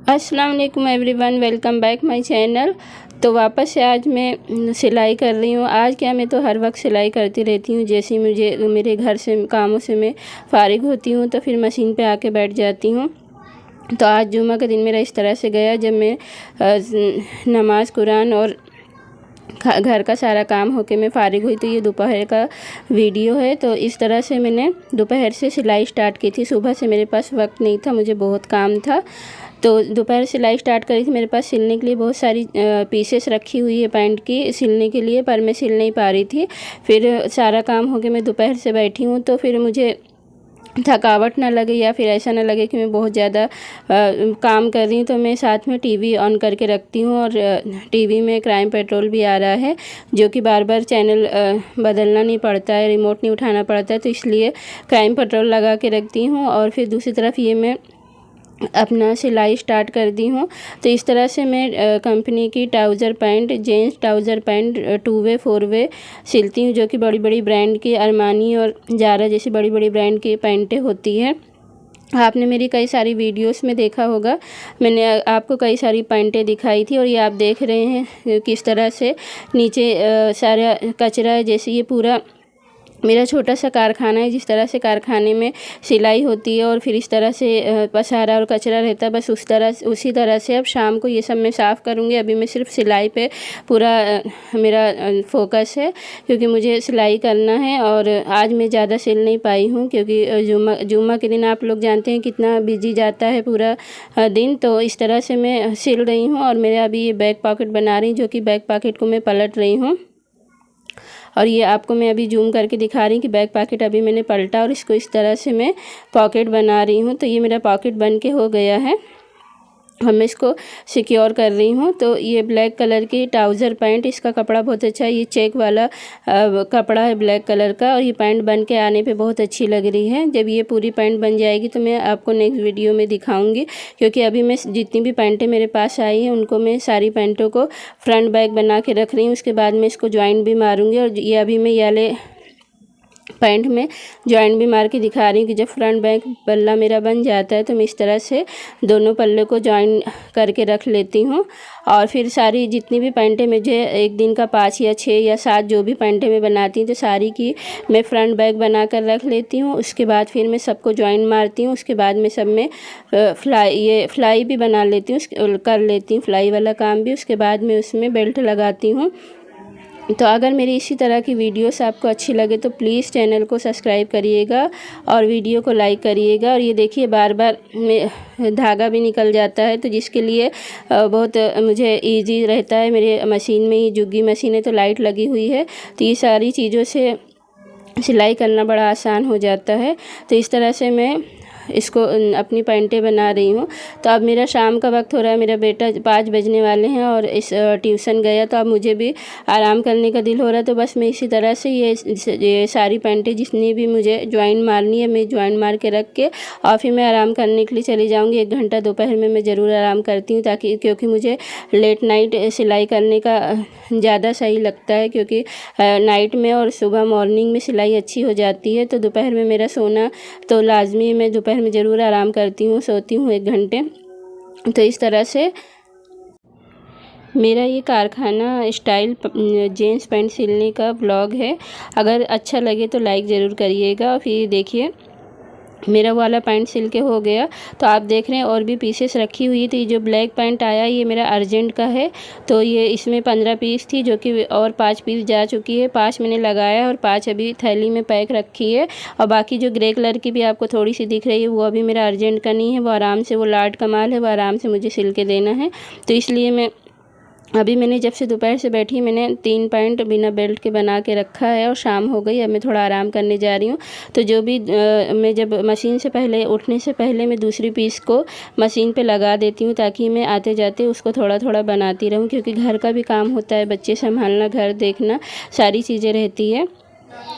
अस्सलाम वालेकुम everyone, welcome back my channel. तो वापस से आज मैं सिलाई कर रही हूँ। आज क्या, मैं तो हर वक्त सिलाई करती रहती हूँ। जैसे मुझे मेरे घर से कामों से मैं फ़ारिग होती हूँ तो फिर मशीन पे आके बैठ जाती हूँ। तो आज जुम्मा का दिन मेरा इस तरह से गया जब मैं नमाज कुरान और घर का सारा काम होके मैं फ़ारिग हुई। तो ये दोपहर का वीडियो है। तो इस तरह से मैंने दोपहर से सिलाई स्टार्ट की थी। सुबह से मेरे पास वक्त नहीं था, मुझे बहुत काम था, तो दोपहर सिलाई स्टार्ट करी थी। मेरे पास सिलने के लिए बहुत सारी पीसेस रखी हुई है पैंट की सिलने के लिए, पर मैं सिल नहीं पा रही थी। फिर सारा काम हो के मैं दोपहर से बैठी हूँ तो फिर मुझे थकावट ना लगे या फिर ऐसा ना लगे कि मैं बहुत ज़्यादा काम कर रही हूँ, तो मैं साथ में टीवी ऑन करके रखती हूँ। और टीवी में क्राइम पेट्रोल भी आ रहा है, जो कि बार बार चैनल बदलना नहीं पड़ता है, रिमोट नहीं उठाना पड़ता है, तो इसलिए क्राइम पेट्रोल लगा के रखती हूँ। और फिर दूसरी तरफ ये मैं अपना सिलाई स्टार्ट कर दी हूँ। तो इस तरह से मैं कंपनी की trouser pant, gents trouser pant 2 वे 4 वे सिलती हूँ, जो कि बड़ी बड़ी ब्रांड की अरमानी और ज़ारा जैसी बड़ी बड़ी ब्रांड की पैंटें होती हैं। आपने मेरी कई सारी वीडियोस में देखा होगा, मैंने आपको कई सारी पैंटें दिखाई थी। और ये आप देख रहे हैं किस तरह से नीचे सारा कचरा है। जैसे ये पूरा मेरा छोटा सा कारखाना है, जिस तरह से कारखाने में सिलाई होती है और फिर इस तरह से पसारा और कचरा रहता है, बस उसी तरह से अब शाम को ये सब मैं साफ़ करूँगी। अभी मैं सिर्फ सिलाई पे पूरा मेरा फोकस है, क्योंकि मुझे सिलाई करना है। और आज मैं ज़्यादा सिल नहीं पाई हूँ, क्योंकि जुम्मा के दिन आप लोग जानते हैं कितना बिजी जाता है पूरा दिन। तो इस तरह से मैं सिल रही हूँ। और मेरे अभी ये बैक पॉकेट बना रही हूँ, जो कि बैक पॉकेट को मैं पलट रही हूँ। और ये आपको मैं अभी जूम करके दिखा रही हूँ कि बैक पॉकेट अभी मैंने पलटा और इसको इस तरह से मैं पॉकेट बना रही हूँ। तो ये मेरा पॉकेट बन के हो गया है। अब मैं इसको सिक्योर कर रही हूँ। तो ये ब्लैक कलर की ट्राउज़र पैंट, इसका कपड़ा बहुत अच्छा है, ये चेक वाला कपड़ा है ब्लैक कलर का। और ये पैंट बन के आने पे बहुत अच्छी लग रही है। जब ये पूरी पैंट बन जाएगी तो मैं आपको नेक्स्ट वीडियो में दिखाऊंगी, क्योंकि अभी मैं जितनी भी पैंटें मेरे पास आई हैं उनको मैं सारी पैंटों को फ्रंट बैक बना के रख रही हूँ। उसके बाद मैं इसको जॉइंट भी मारूँगी। और ये अभी मैं ये पैंट में जॉइंट भी मार के दिखा रही हूँ कि जब फ्रंट बैक पल्ला मेरा बन जाता है तो मैं इस तरह से दोनों पल्ले को जॉइन करके रख लेती हूँ। और फिर सारी जितनी भी पैंटें मुझे एक दिन का 5 या 6 या 7 जो भी पैंटें मैं बनाती हूँ, तो सारी की मैं फ्रंट बैक बना कर रख लेती हूँ। उसके बाद फिर मैं सबको जॉइन मारती हूँ। उसके बाद मैं सब में फ्लाई भी बना लेती हूँ, कर लेती हूँ फ्लाई वाला काम भी। उसके बाद मैं उसमें बेल्ट लगाती हूँ। तो अगर मेरी इसी तरह की वीडियोस आपको अच्छी लगे तो प्लीज़ चैनल को सब्सक्राइब करिएगा और वीडियो को लाइक करिएगा। और ये देखिए बार बार धागा भी निकल जाता है, तो जिसके लिए बहुत मुझे इजी रहता है। मेरे मशीन में ही जुग्गी मशीन है, तो लाइट लगी हुई है, तो ये सारी चीज़ों से सिलाई करना बड़ा आसान हो जाता है। तो इस तरह से मैं इसको अपनी पैंटें बना रही हूँ। तो अब मेरा शाम का वक्त हो रहा है, मेरा बेटा 5 बजने वाले हैं और इस ट्यूशन गया, तो अब मुझे भी आराम करने का दिल हो रहा है। तो बस मैं इसी तरह से ये सारी पैंटें जितनी भी मुझे जॉइन मारनी है मैं जॉइन मार के रख के और फिर मैं आराम करने के लिए चली जाऊँगी। 1 घंटा दोपहर में मैं ज़रूर आराम करती हूँ, ताकि क्योंकि मुझे लेट नाइट सिलाई करने का ज़्यादा सही लगता है, क्योंकि नाइट में और सुबह मॉर्निंग में सिलाई अच्छी हो जाती है। तो दोपहर में मेरा सोना तो लाजमी, मैं दोपहर में ज़रूर आराम करती हूँ, सोती हूँ 1 घंटे। तो इस तरह से मेरा ये कारखाना स्टाइल जीन्स पैंट सिलने का ब्लॉग है। अगर अच्छा लगे तो लाइक ज़रूर करिएगा। और फिर देखिए मेरा वाला पैंट सिल के हो गया। तो आप देख रहे हैं और भी पीसेस रखी हुई थी। जो ब्लैक पैंट आया ये मेरा अर्जेंट का है, तो ये इसमें 15 पीस थी, जो कि और 5 पीस जा चुकी है। 5 मैंने लगाया और 5 अभी थैली में पैक रखी है। और बाकी जो ग्रे कलर की भी आपको थोड़ी सी दिख रही है वो अभी मेरा अर्जेंट का नहीं है, वो आराम से, वो लाट का माल है, वो आराम से मुझे सिल के देना है। तो इसलिए मैंने जब से दोपहर से बैठी मैंने 3 पैंट बिना बेल्ट के बना के रखा है। और शाम हो गई, अब मैं थोड़ा आराम करने जा रही हूँ। तो जो भी मैं जब मशीन से पहले उठने से पहले मैं दूसरी पीस को मशीन पे लगा देती हूँ, ताकि मैं आते जाते उसको थोड़ा थोड़ा बनाती रहूँ, क्योंकि घर का भी काम होता है, बच्चे संभालना, घर देखना, सारी चीज़ें रहती है।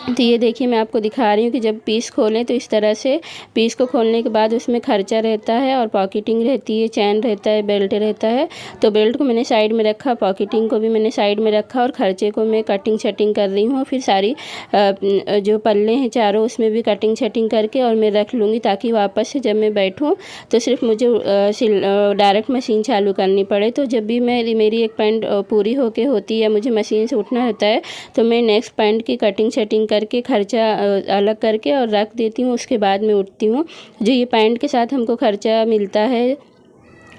तो ये देखिए मैं आपको दिखा रही हूँ कि जब पीस खोलें तो इस तरह से पीस को खोलने के बाद उसमें खर्चा रहता है और पॉकेटिंग रहती है, चैन रहता है, बेल्ट रहता है। तो बेल्ट को मैंने साइड में रखा, पॉकेटिंग को भी मैंने साइड में रखा और खर्चे को मैं कटिंग शटिंग कर रही हूँ। फिर सारी जो पल्ले हैं चारों उसमें भी कटिंग शटिंग करके और मैं रख लूँगी, ताकि वापस से जब मैं बैठूँ तो सिर्फ मुझे डायरेक्ट मशीन चालू करनी पड़े। तो जब भी मेरी एक पैंट पूरी होके होती है, मुझे मशीन से उठना होता है, तो मैं नेक्स्ट पैंट की कटिंग शटिंग करके खर्चा अलग करके और रख देती हूँ। उसके बाद मैं उठती हूँ। जो ये पैंट के साथ हमको खर्चा मिलता है,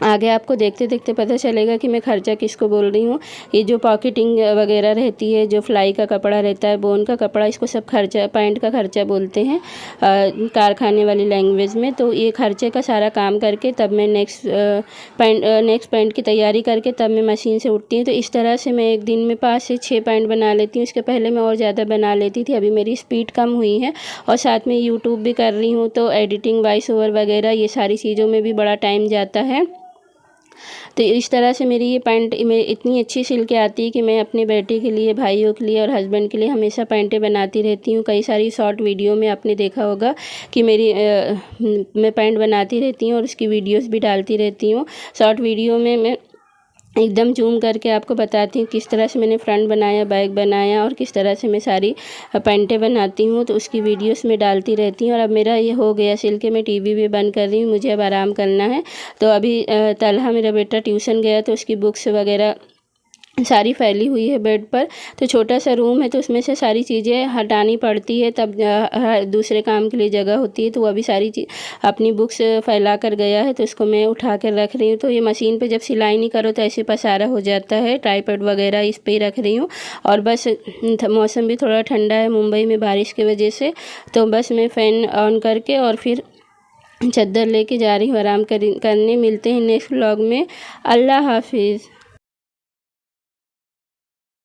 आगे आपको देखते देखते पता चलेगा कि मैं खर्चा किसको बोल रही हूँ। ये जो पॉकेटिंग वगैरह रहती है, जो फ्लाई का कपड़ा रहता है, बोन का कपड़ा, इसको सब खर्चा, पैंट का खर्चा बोलते हैं कारखाने वाली लैंग्वेज में। तो ये खर्चे का सारा काम करके तब मैं नेक्स्ट पैंट की तैयारी करके तब मैं मशीन से उठती हूँ। तो इस तरह से मैं एक दिन में 5 से 6 पैंट बना लेती हूँ। इसके पहले मैं और ज़्यादा बना लेती थी, अभी मेरी स्पीड कम हुई है और साथ में यूट्यूब भी कर रही हूँ, तो एडिटिंग, वॉइस ओवर वगैरह ये सारी चीज़ों में भी बड़ा टाइम जाता है। तो इस तरह से मेरी ये पैंट मैं इतनी अच्छी सिल के आती है कि मैं अपने बेटे के लिए, भाइयों के लिए और हस्बैंड के लिए हमेशा पैंटें बनाती रहती हूँ। कई सारी शॉर्ट वीडियो में आपने देखा होगा कि मैं पैंट बनाती रहती हूँ और उसकी वीडियोस भी डालती रहती हूँ। शॉर्ट वीडियो में मैं एकदम जूम करके आपको बताती हूँ किस तरह से मैंने फ्रंट बनाया, बैक बनाया और किस तरह से मैं सारी पैंटें बनाती हूँ। तो उसकी वीडियोस में डालती रहती हूँ। और अब मेरा ये हो गया सिल के, मैं टीवी भी बंद कर रही हूँ, मुझे अब आराम करना है। तो अभी तलहा मेरा बेटा ट्यूशन गया, तो उसकी बुक्स वगैरह सारी फैली हुई है बेड पर। तो छोटा सा रूम है, तो उसमें से सारी चीज़ें हटानी पड़ती है, तब दूसरे काम के लिए जगह होती है। तो वो अभी सारी चीज़ अपनी बुक्स फैला कर गया है, तो इसको मैं उठा कर रख रही हूँ। तो ये मशीन पे जब सिलाई नहीं करो तो ऐसे पसारा हो जाता है। ट्राइपॉड वगैरह इस पे ही रख रही हूँ। और बस मौसम भी थोड़ा ठंडा है मुंबई में बारिश की वजह से, तो बस मैं फ़ैन ऑन करके और फिर चादर लेके जा रही हूँ आराम करने। मिलते हैं नेक्स्ट व्लॉग में। अल्लाह हाफिज़।